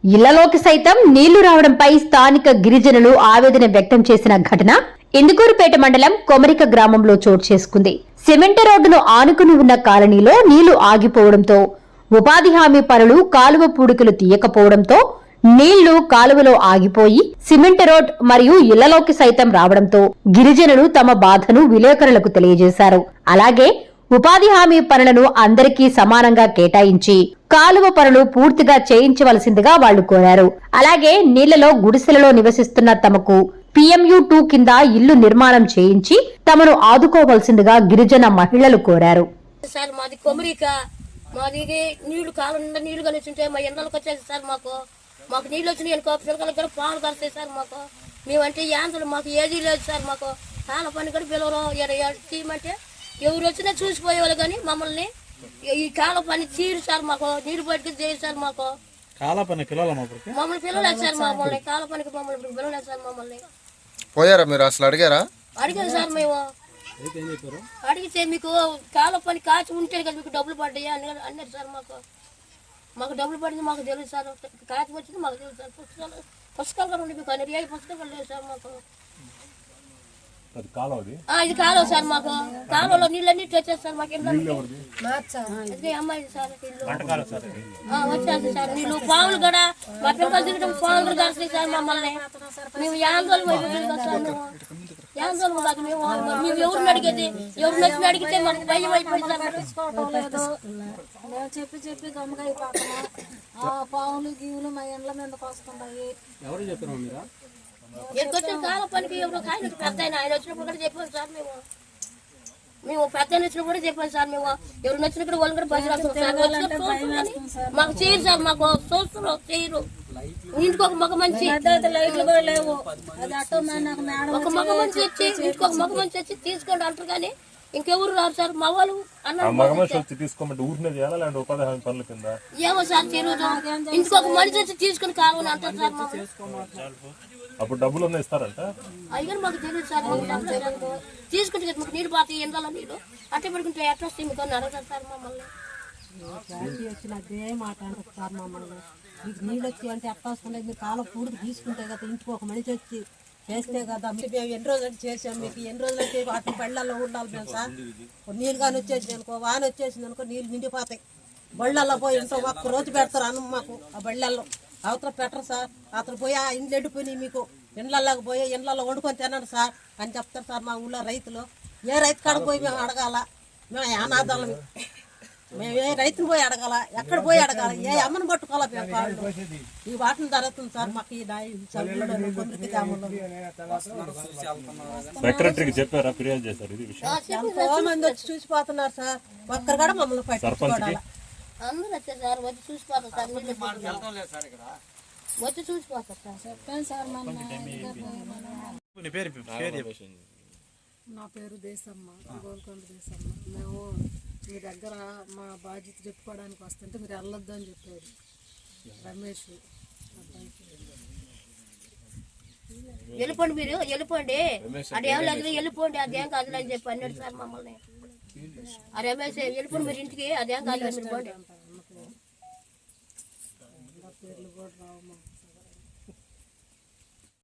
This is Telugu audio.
ఇళ్లలోకి సైతం నీళ్లు రావడంపై స్థానిక గిరిజనులు ఆవేదన వ్యక్తం చేసిన ఘటన ఇందుకూరుపేట మండలం కొమరిక గ్రామంలో చోటు చేసుకుంది. సిమెంట్ రోడ్డును ఆనుకుని ఉన్న కాలనీలో నీళ్లు ఆగిపోవడంతో ఉపాధి హామీ పనులు కాలువ పూడికలు తీయకపోవడంతో నీళ్లు కాలువలో ఆగిపోయి సిమెంట్ రోడ్ మరియు ఇళ్లలోకి సైతం రావడంతో గిరిజనులు తమ బాధను విలేకరులకు తెలియజేశారు. అలాగే ఉపాధి హామీ పనులను అందరికీ సమానంగా కేటాయించి కాలువ పనులు పూర్తిగా చేయించవలసిందిగా వాళ్లు కోరారు. అలాగే నీళ్లలో గుడిసెలలో నివసిస్తున్న తమకు PMU2 కింద ఇల్లు నిర్మాణం చేయించి తమను ఆదుకోవలసిందిగా గిరిజన మహిళలు కోరారు. సార్ మాది కొమరిక, మాది నీళ్లు కాలంలో నీళ్లు కలిసి మా ఎండలకు వచ్చేసి సార్ మాకు నీళ్ళు వచ్చినాయి అనుకో పిల్లలకు కూడా పాలు కలుస్తాయి సార్. మేమంటే యాంత్రం మాకు ఏదీ లేదు సార్. కాల పని కూడా పిల్లలు తీయమంటే ఎవరు వచ్చినా చూసిపోయేవాళ్ళు కానీ మమ్మల్ని ఈ కాల పని తీరు సార్. నీరు పట్టుకు చేయరు సార్. మమ్మల్ని పిల్లలేదు సార్. మమ్మల్ని కాల పనికి మమ్మల్ని పిల్లలేదు సార్. మమ్మల్ని పోయారా మీరు అసలు అడిగారా? అడిగారు సార్. మేము అడిగితే మీకు కాల పని కాచి ఉంటే కదా మీకు డబ్బులు పడ్డాయా అని అన్నారు సార్. మాకు డబ్బులు పడింది మాకు తెలియదు సార్. కాచి వచ్చింది మాకు తెలియదు సార్. పుస్తకాలు కూడా ఉండి మీకు అన్ని పుస్తకాలు లేవు సార్. ఇది కాలువ సార్. కాలువలో నీళ్ళన్నీ వచ్చేస్తారు. మాకు అమ్మాయి సార్ వచ్చేది సార్. నీళ్ళు పాములు కూడా మా పిల్లలు తిరగడం పాములు కూడా కలిసి సార్. మమ్మల్ని మేము యాందోళన మేము ఎవరిని అడిగేది ఎవరు నచ్చిన అడిగితే మనకు భయం అయిపోయింది సార్. మేము చెప్పి గమ్ముగా అయిపోతాము. పాములు గీవులు మా ఇండ్ల మీదకి వస్తున్నాయి. ఎక్కడొచ్చిన కాల పనికి ఎవరు ఆయన పెద్ద ఆయన వచ్చినప్పుడు కూడా చెప్పాను సార్. మేము పెద్ద ఆయన వచ్చినప్పుడు కూడా చెప్పాను సార్. మేము ఎవరు నచ్చినప్పుడు వాళ్ళు కూడా బస్సు మాకు చేయరు సార్. మాకు చూస్తున్నారు చేయరు. ఇంటికి ఒక మగ మంచి లైట్లు కూడా లేవు. ఒక మగ మంచి వచ్చి ఇంటికి ఒక మగ మంచి వచ్చి తీసుకోండి అంటారు కానీ ఇంకెవరు రారు సార్. మా వాళ్ళు ఏమో సార్ తెలియదు. ఇంటికి ఒక మనిషి వచ్చి తీసుకుని కావాలని అంటారు సార్. అప్పుడు డబ్బులు ఇస్తారంట అయ్యో మాకు తెలియదు సార్. తీసుకుంటే కదా మాకు నీళ్ళు పోతాయి. ఎండాల నీళ్ళు అట్టే పడుకుంటే ఎట్లా వస్తాయి మీకు అడగదు సార్. మమ్మల్ని వచ్చిన అదే మాట అంటారు సార్. మమ్మల్ని మీకు నీళ్ళు వచ్చి అంటే ఎట్లా వస్తున్నాయి. మీరు కాలం పూర్తి తీసుకుంటే కదా ఇంటికి ఒక మనిషి వచ్చి చేస్తే కదా. మేము ఎన్ని రోజులు చేసాం. మీకు ఎన్ని రోజులు అయితే వాటి బళ్ళల్లో ఉండాలి మేము సార్. నీళ్ళు కానీ వచ్చేసింది అనుకో, వాన వచ్చేసింది అనుకో నీళ్ళు నిండిపోతాయి. బళ్ళల్లో పోయి ఎంతో ఒక్క రోజు పెడతారు అన్నం మాకు. ఆ బళ్ళల్లో అవతల పెట్టరు సార్. అతను పోయి ఆ ఇండ్లు ఎండిపోయి మీకు ఇండ్లలోకి పోయి ఇండ్లలో వండుకొని తినండి సార్ అని చెప్తారు సార్. మా ఊళ్ళో రైతులు ఏ రైతు కాడ పోయి మేము అడగాల? మేము అనాథాలం. మేము ఏ రైతుని పోయి అడగాల? ఎక్కడ పోయి అడగాల? ఏ అమ్మని పట్టుకోవాలా? మేము ఈ వాటిని జరుగుతుంది సార్. మాకు ఈ మంది వచ్చి చూసిపోతున్నారు సార్. ఒక్కరు కూడా మమ్మల్ని పట్టుకోవాలి. అందరూ వచ్చారు సార్. వచ్చి చూసిపోతారు సార్. వచ్చి చూసిపోతారు సార్. చెప్పాను సార్. నా పేరు దేశమ్మ, గోల్కొండ దేశమ్మ. మేము మీ దగ్గర మా బాధ్యత చెప్పుకోవడానికి వస్తుంటే మీరు వెళ్ళొద్దు అని చెప్పారు రమేష్. వెళ్ళిపోండి, మీరు వెళ్ళిపోండి, అదేం లేదు వెళ్ళిపోండి, అదేం కాదు అని చెప్పి అన్నాడు సార్ మమ్మల్ని. ఆ రమేష్ వెళ్ళిపోండి మీరు ఇంటికి, అదేం కాదు వెళ్ళిపోండి. పేర్లు కూడా రావు.